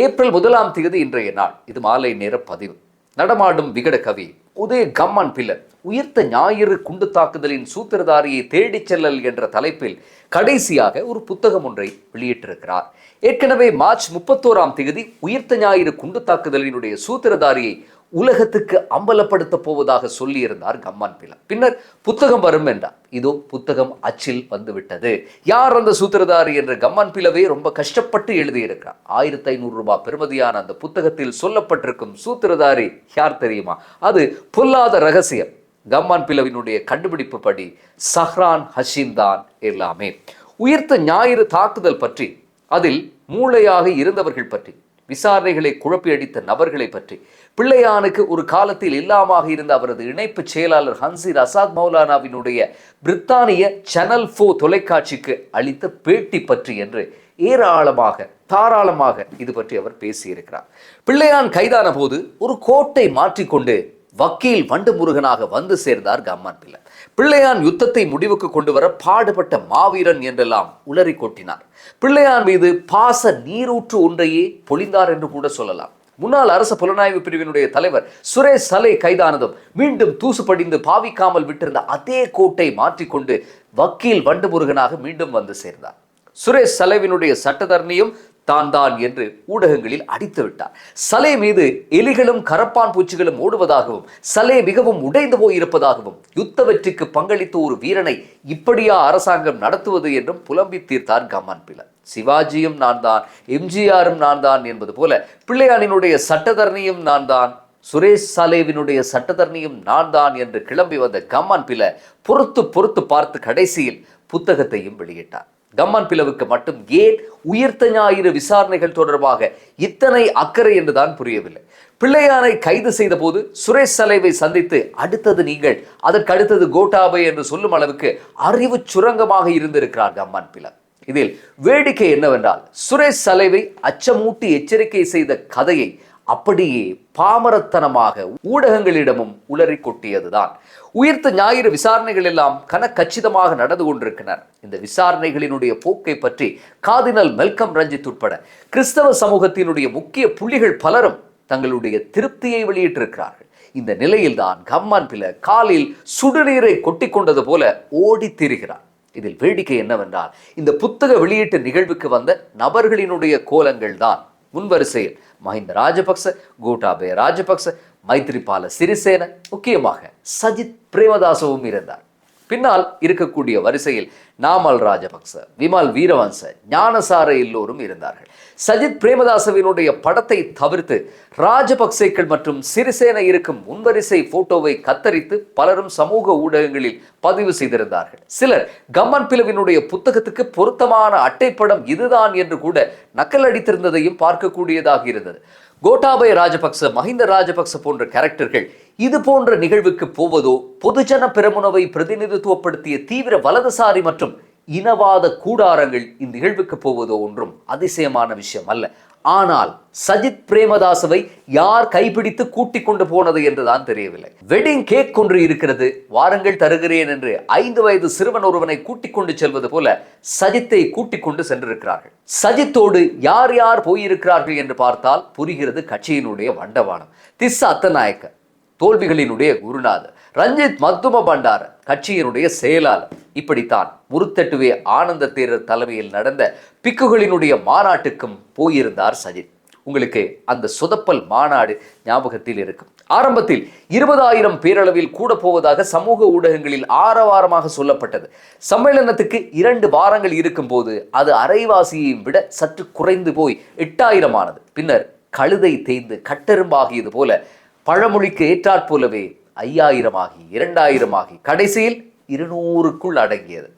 April 1 இன்றைய நாள். இது மாலை நேர பதிவு. நடமாடும் விகட கவி உதய கம்மான் பிள்ளை உயிர்த்த ஞாயிறு குண்டு தாக்குதலின் சூத்திரதாரியை தேடிச் செல்லல் என்ற தலைப்பில் கடைசியாக ஒரு புத்தகம் ஒன்றை வெளியிட்டிருக்கிறார். ஏற்கனவே மார்ச் 31 உயிர்த்த ஞாயிறு குண்டு தாக்குதலினுடைய சூத்திரதாரியை உலகத்துக்கு அம்பலப்படுத்த போவதாக சொல்லியிருந்தார் கம்மான் பிள்ளை. பின்னர் புத்தகம் வரும் என்றார். இதோ புத்தகம் அச்சில் வந்துவிட்டது. யார் அந்த சூத்திரதாரி என்று கம்மான் பிள்ளவே ரொம்ப கஷ்டப்பட்டு எழுதியிருக்கிறார். 1500 ரூபாய் பெறுமதியான அந்த புத்தகத்தில் சொல்லப்பட்டிருக்கும் சூத்திரதாரி யார் தெரியுமா? அது பொல்லாத ரகசியம். கம்மான் பிள்ளவினுடைய கண்டுபிடிப்பு படி சஹ்ரான் ஹஷீம் தான் எல்லாமே. உயிர்த்த ஞாயிறு தாக்குதல் பற்றி, அதில் மூளையாக இருந்தவர்கள் பற்றி, விசாரணைகளை குழப்பியடித்த நபர்களை பற்றி, பிள்ளையானுக்கு ஒரு காலத்தில் இல்லாமல் இருந்த அவரது இணைப்பு செயலாளர் ஹன்சீர் அசாத் மௌலானாவினுடைய பிரித்தானிய சேனல் 4 தொலைக்காட்சிக்கு அளித்த பேட்டி பற்றி என்று ஏராளமாக தாராளமாக இது பற்றி அவர் பேசியிருக்கிறார். பிள்ளையான் கைதான போது ஒரு கோட்டை மாற்றிக்கொண்டு வக்கீல் வண்டு முருகனாக வந்து சேர்ந்தார் கம்மான் பிள்ளை. பிள்ளையான் யுத்தத்தை முடிவுக்கு கொண்டு வர பாடுபட்ட மாவீரன் என்றெல்லாம் உளறி கொட்டினார். பிள்ளையான் மீது பாச நீரூற்று ஒன்றையே பொழிந்தார் என்று கூட சொல்லலாம். முன்னாள் அரசு புலனாய்வு பிரிவினுடைய தலைவர் சுரேஷ் சலே கைதானதும் மீண்டும் தூசு படிந்து பாவிக்காமல் விட்டிருந்த அதே கோட்டை மாற்றிக்கொண்டு வக்கீல் வண்டு முருகனாக மீண்டும் வந்து சேர்ந்தார். சுரேஷ் சலேவினுடைய சட்டத்தரணியும் தான் என்று ஊடகங்களில் அடித்து விட்டார். சலே மீது எலிகளும் கரப்பான் பூச்சிகளும் ஓடுவதாகவும், சலே மிகவும் உடைந்து போயிருப்பதாகவும், யுத்த வெற்றிக்கு பங்களித்த ஒரு வீரனை இப்படியா அரசாங்கம் நடத்துவது என்றும் புலம்பி தீர்த்தார் கம்மான் பிள்ளை. சிவாஜியும் நான் தான், எம்ஜிஆரும் நான் தான் என்பது போல பிள்ளையானினுடைய சட்டத்தரணியும் நான் தான், சுரேஷ் சலேவினுடைய சட்டத்தரணியும் நான் தான் என்று கிளம்பி வந்த கம்மான் பிள்ளை பொறுத்து பார்த்து கடைசியில் புத்தகத்தையும் வெளியிட்டார். கம்மான் பிள்ளவுக்கு மட்டும் ஏன் உயிர்த்த ஞாயிறு விசாரணைகள் தொடர்பாக இத்தனை அக்கறை என்றுதான் புரியவில்லை. பிள்ளையானை கைது செய்த போது சுரேஷ் சலேவை சந்தித்து அடுத்தது நீங்கள், அதற்கு அடுத்தது கோட்டாபை என்று சொல்லும் அளவுக்கு அறிவு சுரங்கமாக இருந்திருக்கிறார் கம்மான் பிள்ளை. இதில் வேடிக்கை என்னவென்றால், சுரேஷ் சலேவை அச்சமூட்டி எச்சரிக்கை செய்த கதையை அப்படியே பாமரத்தனமாக ஊடகங்களிடமும் உளறி கொட்டியதுதான். உயிர்த்த ஞாயிறு விசாரணைகள் எல்லாம் கச்சிதமாக நடந்து கொண்டிருக்கின்றன. இந்த விசாரணைகளினுடைய போக்கை பற்றி கார்டினல் மெல்கம் ரஞ்சித் உட்பட கிறிஸ்தவ சமூகத்தினுடைய முக்கிய புள்ளிகள் பலரும் தங்களுடைய திருப்தியை வெளியிட்டிருக்கிறார்கள். இந்த நிலையில்தான் கம்மான் பிள்ளை காலில் சுடுநீரை கொட்டி கொண்டது போல ஓடி திரிகிறார். இதில் வேடிக்கை என்னவென்றால், இந்த புத்தக வெளியீட்டு நிகழ்வுக்கு வந்த நபர்களினுடைய கோலங்கள் தான் முன்வரிசையில் மஹிந்த ராஜபக்ச, கோட்டாபய ராஜபக்ச, மைத்ரிபால சிறிசேன, முக்கியமாக சஜித் பிரேமதாசவும் இருந்தார். பின்னால் இருக்கக்கூடிய வரிசையில் நாமல் ராஜபக்ச, விமல் வீரவன்ச, ஞானசார எல்லோரும் இருந்தார்கள். சஜித் பிரேமதாசவினுடைய படத்தை தவிர்த்து ராஜபக்சேக்கள் மற்றும் சிறிசேன இருக்கும் முன்வரிசை போட்டோவை கத்தரித்து பலரும் சமூக ஊடகங்களில் பதிவு செய்திருந்தார்கள். சிலர் கம்மான் பிள்ளவினுடைய புத்தகத்துக்கு பொருத்தமான அட்டைப்படம் இதுதான் என்று கூட நக்கல் அடித்திருந்ததையும் பார்க்கக்கூடியதாக இருந்தது. கோட்டாபய ராஜபக்ச, மஹிந்த ராஜபக்ச போன்ற கேரக்டர்கள் இது போன்ற நிகழ்வுக்கு போவதோ, பொதுஜன பெரமுனவை பிரதிநிதித்துவப்படுத்திய தீவிர வலதுசாரி மற்றும் இனவாத கூடாரங்கள் இந்நிகழ்வுக்கு போவதோ ஒன்றும் அதிசயமான விஷயம் அல்ல. ஆனால் சஜித் பிரேமதாசவை யார் கைப்பிடித்து கூட்டிக் கொண்டு போனது என்றுதான் தெரியவில்லை. வெட்டிங் கேக் ஒன்று இருக்கிறது, வாரங்கள் தருகிறேன் என்று 5 வயது சிறுவன் ஒருவனை கூட்டிக் கொண்டு செல்வது போல சஜித்தை கூட்டிக் கொண்டு சென்றிருக்கிறார்கள். சஜித்தோடு யார் யார் போயிருக்கிறார்கள் என்று பார்த்தால் புரிகிறது கட்சியினுடைய வண்டவாளம். திஸ்ஸ அத்தநாயக்க, தோல்விகளினுடைய குருநாதர் ரஞ்சித் மத்தும பண்டார, கட்சியினுடைய செயலாளர். இப்படித்தான் முருத்தட்டுவே ஆனந்த தேரர் தலைமையில் நடந்த பிக்குகளினுடைய மாநாட்டுக்கும் போயிருந்தார் சஜித். உங்களுக்கு அந்த சொதப்பல் மாநாடு ஞாபகத்தில் இருக்கும். ஆரம்பத்தில் 20,000 பேரளவில் கூட போவதாக சமூக ஊடகங்களில் ஆரவாரமாக சொல்லப்பட்டது. சம்மேளனத்துக்கு 2 வாரங்கள் இருக்கும் போது அது அரைவாசியையும் விட சற்று குறைந்து போய் 8,000 ஆனது. பின்னர் கழுதை தேய்ந்து கட்டெரும்பாகியது போல, பழமொழிக்கு ஏற்றாற் போலவே 5,000 ஆகி 2,000 ஆகி கடைசியில் 200க்குள் அடங்கியது.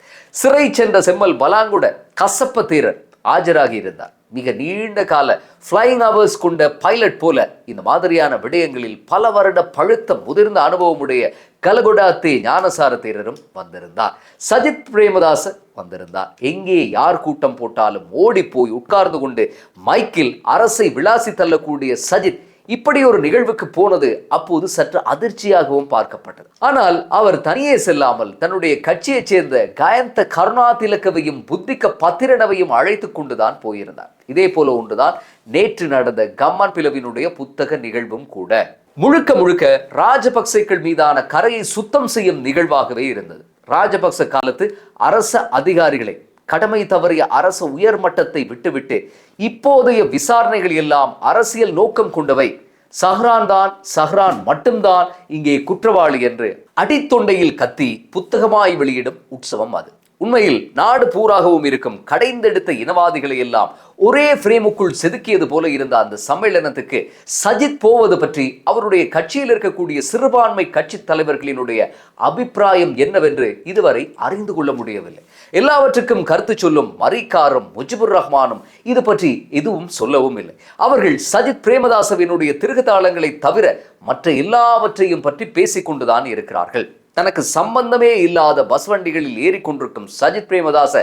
சிறை சென்ற செம்மல் பலாங்குட கசப்ப தேரர் ஆஜராகி இருந்தார். மிக நீண்ட கால ஃப்ளைங் அவர்ஸ் கொண்ட பைலட் போல இந்த மாதிரியான விடயங்களில் பல வருட பழுத்த முதிர்ந்த அனுபவமுடைய கலகொடாத்தே ஞானசார தேரரும் வந்திருந்தார். சஜித் பிரேமதாச வந்திருந்தார். எங்கே யார் கூட்டம் போட்டாலும் ஓடி போய் உட்கார்ந்து கொண்டு மைக்கில் அரசை விளாசி தள்ளக்கூடிய சஜித் இப்படி ஒரு நிகழ்வுக்கு போனது அப்போது சற்று அதிர்ச்சியாகவும் பார்க்கப்பட்டது. ஆனால் அவர் தனியே செல்லாமல் தன்னுடைய கட்சியைச் சேர்ந்த கயந்த கருணாதிலகவையும் புத்திக பத்திரனவையும் அழைத்துக் கொண்டுதான் போயிருந்தார். இதே போல ஒன்றுதான் நேற்று நடந்த கம்மன் பிலவினுடைய புத்தக நிகழ்வும் கூட. முழுக்க முழுக்க ராஜபக்சேக்கள் மீதான கரையை சுத்தம் செய்யும் நிகழ்வாகவே இருந்தது. ராஜபக்ச காலத்து அரச அதிகாரிகளை, கடமை தவறிய அரச உயர்மட்டத்தை விட்டுவிட்டு இப்போதைய விசாரணைகள் எல்லாம் அரசியல் நோக்கம் கொண்டவை, சஹ்ரான் மட்டும்தான் இங்கே குற்றவாளி என்று அடித்தொண்டையில் கத்தி புத்தகமாய் வெளியிடும் உற்சவம் அது. உண்மையில் நாடு பூராகவும் இருக்கும் கடைந்தெடுத்த இனவாதிகளை எல்லாம் ஒரே பிரேமுக்குள் செதுக்கியது போல இருந்த அந்த சம்மேளனத்துக்கு சஜித் போவது பற்றி அவருடைய கட்சியில் இருக்கக்கூடிய சிறுபான்மை கட்சி தலைவர்களினுடைய அபிப்பிராயம் என்னவென்று இதுவரை அறிந்து கொள்ள முடியவில்லை. எல்லாவற்றுக்கும் கருத்து சொல்லும் மரிக்காரும் முஜிபுர் ரஹ்மானும் இது பற்றி எதுவும் சொல்லவும் இல்லை. அவர்கள் சஜித் பிரேமதாசவினுடைய திருகுதாளங்களை தவிர மற்ற எல்லாவற்றையும் பற்றி பேசிக்கொண்டுதான் இருக்கிறார்கள். தனக்கு சம்பந்தமே இல்லாத பஸ் வண்டிகளில் ஏறிக்கொண்டிருக்கும் சஜித் பிரேமதாச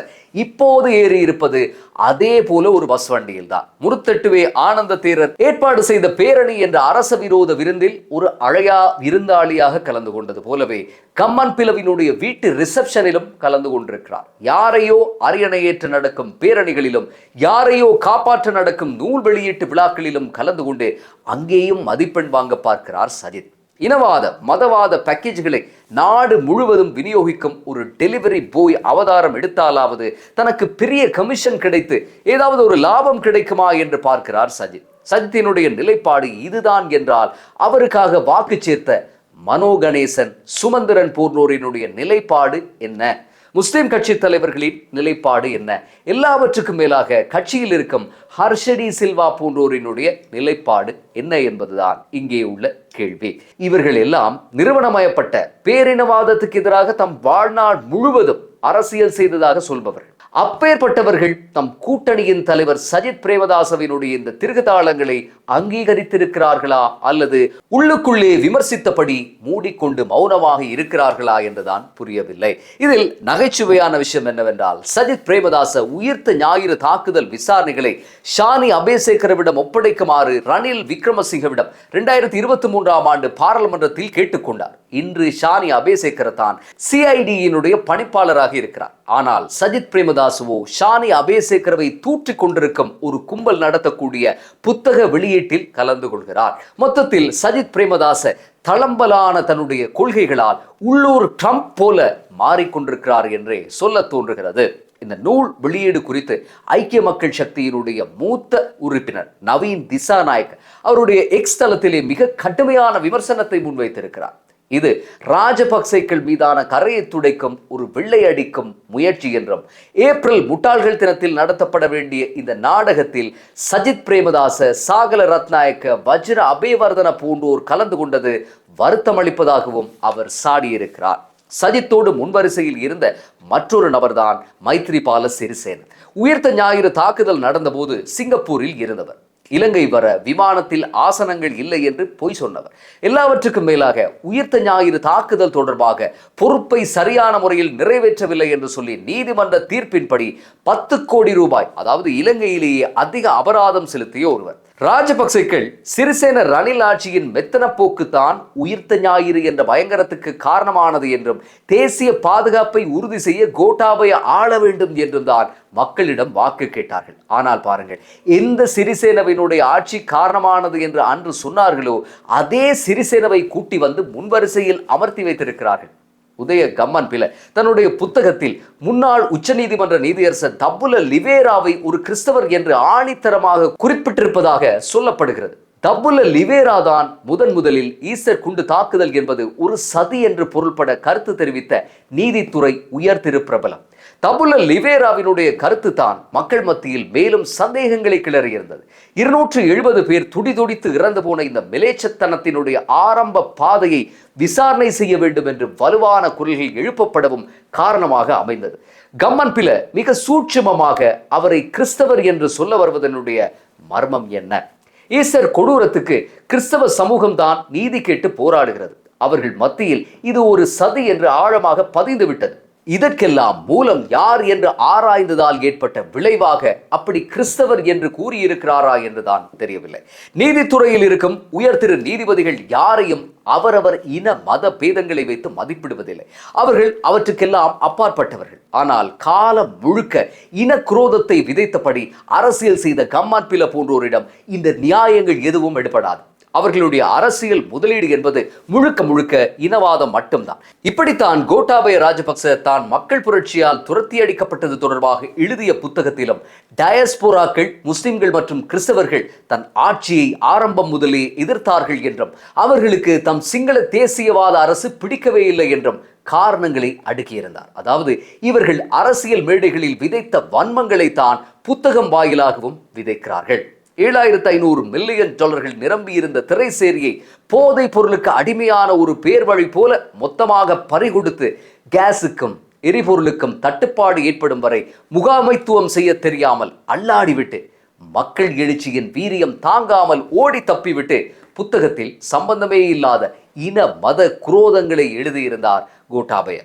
இப்போது ஏறி இருப்பது அதே போல ஒரு பஸ் வண்டியில் தான். முருத்தெட்டுவே ஆனந்த தேரர் ஏற்பாடு செய்த பேரணி என்ற அரச விரோத விருந்தில் ஒரு அழையா விருந்தாளியாக கலந்து கொண்டது போலவே கம்மன் பிலவினுடைய வீட்டு ரிசப்ஷனிலும் கலந்து கொண்டிருக்கிறார். யாரையோ அரியணையேற்று நடக்கும் பேரணிகளிலும், யாரையோ காப்பாற்ற நடக்கும் நூல் வெளியீட்டு விழாக்களிலும் கலந்து கொண்டு அங்கேயும் மதிப்பெண் வாங்க பார்க்கிறார் சஜித். இனவாத மதவாத பேக்கேஜ்களை நாடு முழுவதும் விநியோகிக்கும் ஒரு டெலிவரி போய் அவதாரம் எடுத்தாலாவது தனக்கு பெரிய கமிஷன் கிடைத்து ஏதாவது ஒரு லாபம் கிடைக்குமா என்று பார்க்கிறார் சஜித். சஜித்தினுடைய நிலைப்பாடு இதுதான் என்றால் அவருக்காக வாக்கு சேர்த்த மனோ கணேசன், சுமந்திரன் போன்றோரினுடைய நிலைப்பாடு என்ன? முஸ்லிம் கட்சி தலைவர்களின் நிலைப்பாடு என்ன? எல்லாவற்றுக்கும் மேலாக கட்சியில் இருக்கும் ஹர்ஷடி சில்வா போன்றோரினுடைய நிலைப்பாடு என்ன என்பதுதான் இங்கே உள்ள கேள்வி. இவர்கள் எல்லாம் நிறுவனமயப்பட்ட பேரினவாதத்துக்கு எதிராக தம் வாழ்நாள் முழுவதும் அரசியல் செய்ததாக சொல்பவர்கள். அப்பேற்பட்டவர்கள் தம் கூட்டணியின் தலைவர் சஜித் பிரேமதாசவினுடைய இந்த திருகுதாளங்களை அங்கீகரித்திருக்கிறார்களா அல்லது உள்ளுக்குள்ளே விமர்சித்தபடி மூடிக்கொண்டு மௌனமாக இருக்கிறார்களா என்றுதான் புரியவில்லை. இதில் நகைச்சுவையான விஷயம் என்னவென்றால், சஜித் பிரேமதாச உயிர்த்த ஞாயிறு தாக்குதல் விசாரணைகளை ஷானி அபேசேகரவிடம் ஒப்படைக்குமாறு ரணில் விக்ரமசிங்கவிடம் 2023ஆம் ஆண்டு பாராளுமன்றத்தில் கேட்டுக்கொண்டார். இன்று ஷானி அபேசேகர தான் சிஐடியினுடைய பணிப்பாளராக இருக்கிறார். ஆனால் சஜித் பிரேமதாசுவோ ஷானி அபேசேகரவை தூற்றிக் கொண்டிருக்கும் ஒரு கும்பல் நடத்தக்கூடிய புத்தக வெளியீட்டில் கலந்து கொள்கிறார். மொத்தத்தில் சஜித் பிரேமதாச தளம்பலான தன்னுடைய கொள்கைகளால் உள்ளூர் ட்ரம்ப் போல மாறிக்கொண்டிருக்கிறார் என்றே சொல்ல தோன்றுகிறது. இந்த நூல் வெளியீடு குறித்து ஐக்கிய மக்கள் சக்தியினுடைய மூத்த உறுப்பினர் நவீன் திசாநாயக் அவருடைய எக்ஸ் தளத்திலே மிக கடுமையான விமர்சனத்தை முன்வைத்திருக்கிறார். இது ராஜபக்சேக்கள் மீதான கரையை துடைக்கும் ஒரு வெள்ளை அடிக்கும் முயற்சி என்றும், ஏப்ரல் முட்டாள்கள் தினத்தில் நடத்தப்பட வேண்டிய இந்த நாடகத்தில் சஜித் பிரேமதாச, சாகல ரத்நாயக்க, வஜ்ர அபேவர்தன போன்றோர் கலந்து கொண்டது வருத்தம் அளிப்பதாகவும் அவர் சாடியிருக்கிறார். சஜித்தோடு முன்வரிசையில் இருந்த மற்றொரு நபர்தான் மைத்ரிபால சிறிசேன. உயிர்த்த ஞாயிறு தாக்குதல் நடந்தபோது சிங்கப்பூரில் இருந்தவர். இலங்கை வர விமானத்தில் ஆசனங்கள் இல்லை என்று பொய் சொன்னவர். எல்லாவற்றுக்கும் மேலாக உயிர்த்த ஞாயிறு தாக்குதல் தொடர்பாக பொறுப்பை சரியான முறையில் நிறைவேற்றவில்லை என்று சொல்லி நீதிமன்ற தீர்ப்பின்படி 10 கோடி ரூபாய், அதாவது இலங்கையிலேயே அதிக அபராதம் செலுத்திய ஒருவர். ராஜபக்சேக்கள் சிறிசேன ரணில் ஆட்சியின் மெத்தன போக்கு தான் உயிர்த்த ஞாயிறு என்ற பயங்கரத்துக்கு காரணமானது என்றும், தேசிய பாதுகாப்பை உறுதி செய்ய கோட்டாபய ஆள வேண்டும் என்றும் தான் மக்களிடம் வாக்கு கேட்டார்கள். ஆனால் பாருங்கள், எந்த சிறிசேனவினுடைய ஆட்சி காரணமானது என்று அன்று சொன்னார்களோ அதே சிறிசேனவை கூட்டி வந்து முன்வரிசையில் அமர்த்தி வைத்திருக்கிறார்கள். உதய கம்மன் பில தன்னுடைய புத்தகத்தில் முன்னாள் உச்சநீதிமன்ற நீதியரசர் தப்புல லிவேராவை ஒரு கிறிஸ்தவர் என்று ஆணித்தரமாக குறிப்பிட்டிருப்பதாக சொல்லப்படுகிறது. தப்புல லிவேரா தான் முதலில் ஈஸ்டர் குண்டு தாக்குதல் என்பது ஒரு சதி என்று பொருள்பட கருத்து தெரிவித்த நீதித்துறை உயர் திருப்பிரபலம். தபுல லிவேராவினுடைய கருத்து தான் மக்கள் மத்தியில் மேலும் சந்தேகங்களை கிளறியிருந்தது. 270 பேர் துடிதுடித்து இறந்து போன இந்த மிலேச்சத்தனத்தினுடைய ஆரம்ப பாதையை விசாரணை செய்ய வேண்டும் என்று வலுவான குரல்கள் எழுப்பப்படவும் காரணமாக அமைந்தது. கம்மன் பில மிக சூட்சுமமாக அவரை கிறிஸ்தவர் என்று சொல்ல வருவதனுடைய மர்மம் என்ன? ஈஸ்டர் கொடூரத்துக்கு கிறிஸ்தவ சமூகம் தான் நீதி கேட்டு போராடுகிறது. அவர்கள் மத்தியில் இது ஒரு சதி என்று ஆழமாக பதிந்து விட்டது. இதற்கெல்லாம் மூலம் யார் என்று ஆராய்ந்ததால் ஏற்பட்ட விளைவாக அப்படி கிறிஸ்தவர் என்று கூறியிருக்கிறாரா என்றுதான் தெரியவில்லை. நீதித்துறையில் இருக்கும் உயர் திரு நீதிபதிகள் யாரையும் அவரவர் இன மத பேதங்களை வைத்து மதிப்பிடுவதில்லை. அவர்கள் அவற்றுக்கெல்லாம் அப்பாற்பட்டவர்கள். ஆனால் காலம் முழுக்க இன குரோதத்தை விதைத்தபடி அரசியல் செய்த கம்மான் பில போன்றோரிடம் இந்த நியாயங்கள் எதுவும் எடுபடாது. அவர்களுடைய அரசியல் முதலீடு என்பது முழுக்க முழுக்க இனவாதம் மட்டும்தான். இப்படித்தான் கோட்டாபய ராஜபக்ச தான் மக்கள் புரட்சியால் துரத்தி அடிக்கப்பட்டது தொடர்பாக எழுதிய புத்தகத்திலும் டயஸ்போராக்கள், முஸ்லிம்கள் மற்றும் கிறிஸ்தவர்கள் தன் ஆட்சியை ஆரம்பம் முதலே எதிர்த்தார்கள் என்றும் அவர்களுக்கு தம் சிங்கள தேசியவாத அரசு பிடிக்கவே இல்லை என்றும் காரணங்களை அடுக்கியிருந்தார். அதாவது இவர்கள் அரசியல் மேடைகளில் விதைத்த வன்மங்களை தான் புத்தகம் வாயிலாகவும் விதைக்கிறார்கள். $7,500 மில்லியன் நிரம்பியிருந்த திரைசேரியை போதைப் பொருளுக்கு அடிமையான ஒரு பேர்வழி போல மொத்தமாக பறிகொடுத்து கேஸுக்கும் எரிபொருளுக்கும் தட்டுப்பாடு ஏற்படும் வரை முகாமைத்துவம் செய்ய தெரியாமல் அல்லாடிவிட்டு மக்கள் எழுச்சியின் வீரியம் தாங்காமல் ஓடி தப்பிவிட்டு புத்தகத்தில் சம்பந்தமே இல்லாத இன மத குரோதங்களை எழுதியிருந்தார் கோட்டாபய.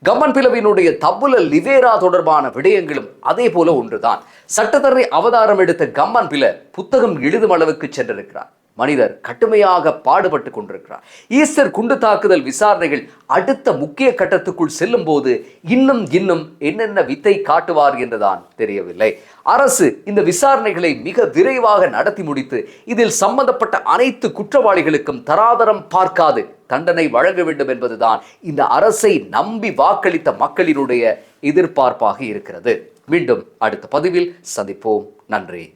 கம்மன் பிலவினுடைய தப்புல லிவேரா தொடர்பான விடயங்களும் அதே போல ஒன்றுதான். சட்டத்தரணி அவதாரம் எடுத்த கம்மன் பில புத்தகம் எழுதும் அளவுக்கு சென்றிருக்கிறார். மனிதர் கடுமையாக பாடுபட்டு கொண்டிருக்கிறார். ஈஸ்டர் குண்டு தாக்குதல் விசாரணைகள் அடுத்த முக்கிய கட்டத்துக்குள் செல்லும் போது இன்னும் என்னென்ன வித்தை காட்டுவார் என்றுதான் தெரியவில்லை. அரசு இந்த விசாரணைகளை மிக விரைவாக நடத்தி முடித்து இதில் சம்பந்தப்பட்ட அனைத்து குற்றவாளிகளுக்கும் தராதரம் பார்க்காது தண்டனை வழங்க வேண்டும் என்பதுதான் இந்த அரசை நம்பி வாக்களித்த மக்களினுடைய எதிர்பார்ப்பாக இருக்கிறது. மீண்டும் அடுத்த பதிவில் சந்திப்போம். நன்றி.